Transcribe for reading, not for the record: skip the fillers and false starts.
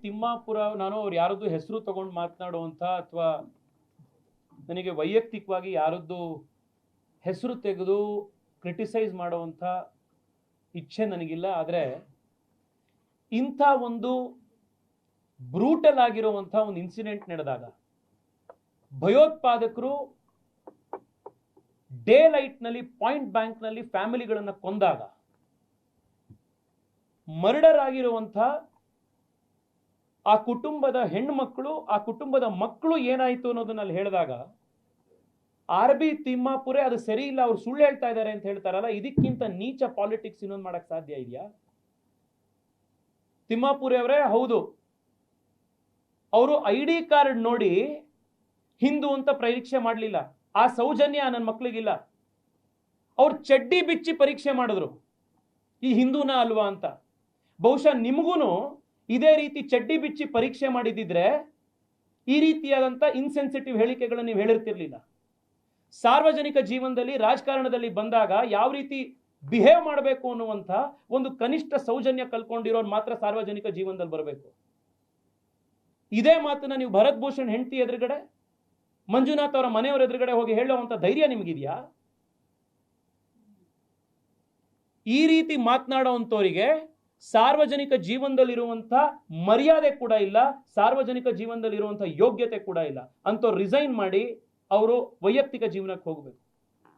ತಿಮ್ಮಾಪುರ ನಾನು ಅವ್ರು ಯಾರದ್ದು ಹೆಸರು ತಗೊಂಡು ಮಾತನಾಡುವಂಥ ಅಥವಾ ನನಗೆ ವೈಯಕ್ತಿಕವಾಗಿ ಯಾರದ್ದು ಹೆಸರು ತೆಗೆದು ಕ್ರಿಟಿಸೈಸ್ ಮಾಡುವಂಥ ಇಚ್ಛೆ ನನಗಿಲ್ಲ. ಆದರೆ ಇಂಥ ಒಂದು ಬ್ರೂಟಲ್ ಆಗಿರುವಂಥ ಒಂದು ಇನ್ಸಿಡೆಂಟ್ ನಡೆದಾಗ ಭಯೋತ್ಪಾದಕರು ಡೇ ಲೈಟ್ನಲ್ಲಿ ಪಾಯಿಂಟ್ ಬ್ಯಾಂಕ್ನಲ್ಲಿ ಫ್ಯಾಮಿಲಿಗಳನ್ನು ಕೊಂದಾಗ ಮರ್ಡರ್ ಆಗಿರುವಂಥ ಆ ಕುಟುಂಬದ ಹೆಣ್ಮಕ್ಳು ಆ ಕುಟುಂಬದ ಮಕ್ಕಳು ಏನಾಯಿತು ಅನ್ನೋದನ್ನ ಹೇಳಿದಾಗ ಆರ್.ಬಿ. ತಿಮ್ಮಾಪುರೆ ಅದು ಸರಿ ಇಲ್ಲ, ಅವ್ರು ಸುಳ್ಳು ಹೇಳ್ತಾ ಇದ್ದಾರೆ ಅಂತ ಹೇಳ್ತಾರಲ್ಲ, ಇದಕ್ಕಿಂತ ನೀಚ ಪಾಲಿಟಿಕ್ಸ್ ಇನ್ನೊಂದು ಮಾಡಕ್ ಸಾಧ್ಯ ಇದೆಯಾ? ತಿಮ್ಮಾಪುರೆ ಅವರೇ ಹೌದು, ಅವರು ID ಕಾರ್ಡ್ ನೋಡಿ ಹಿಂದೂ ಅಂತ ಪರೀಕ್ಷೆ ಮಾಡಲಿಲ್ಲ. ಆ ಸೌಜನ್ಯ ನನ್ನ ಮಕ್ಕಳಿಗಿಲ್ಲ. ಅವ್ರು ಚಡ್ಡಿ ಬಿಚ್ಚಿ ಪರೀಕ್ಷೆ ಮಾಡಿದ್ರು ಈ ಹಿಂದೂನಾ ಅಲ್ವಾ ಅಂತ. ಬಹುಶಃ ನಿಮಗೂ ಇದೇ ರೀತಿ ಚಡ್ಡಿ ಬಿಚ್ಚಿ ಪರೀಕ್ಷೆ ಮಾಡಿದಿದ್ರೆ ಈ ರೀತಿಯಾದಂಥ ಇನ್ಸೆನ್ಸಿಟಿವ್ ಹೇಳಿಕೆಗಳನ್ನು ನೀವು ಹೇಳಿರ್ತಿರ್ಲಿಲ್ಲ. ಸಾರ್ವಜನಿಕ ಜೀವನದಲ್ಲಿ ರಾಜಕಾರಣದಲ್ಲಿ ಬಂದಾಗ ಯಾವ ರೀತಿ ಬಿಹೇವ್ ಮಾಡಬೇಕು ಅನ್ನುವಂಥ ಒಂದು ಕನಿಷ್ಠ ಸೌಜನ್ಯ ಕಲ್ಕೊಂಡಿರೋರು ಮಾತ್ರ ಸಾರ್ವಜನಿಕ ಜೀವನದಲ್ಲಿ ಬರಬೇಕು. ಇದೇ ಮಾತನ್ನ ನೀವು ಭರತ್ ಭೂಷಣ್ ಹೆಂಡತಿ ಎದುರುಗಡೆ, ಮಂಜುನಾಥ್ ಅವರ ಮನೆಯವರ ಎದುರುಗಡೆ ಹೋಗಿ ಹೇಳುವಂಥ ಧೈರ್ಯ ನಿಮಗಿದೆಯಾ? ಈ ರೀತಿ ಮಾತನಾಡುವಂಥವರಿಗೆ ಸಾರ್ವಜನಿಕ ಜೀವನದಲ್ಲಿರುವಂಥ ಮರ್ಯಾದೆ ಕೂಡ ಇಲ್ಲ, ಸಾರ್ವಜನಿಕ ಜೀವನದಲ್ಲಿರುವಂಥ ಯೋಗ್ಯತೆ ಕೂಡ ಇಲ್ಲ. ಅಂಥವ್ರು ರಿಸೈನ್ ಮಾಡಿ ಅವರು ವೈಯಕ್ತಿಕ ಜೀವನಕ್ಕೆ ಹೋಗಬೇಕು.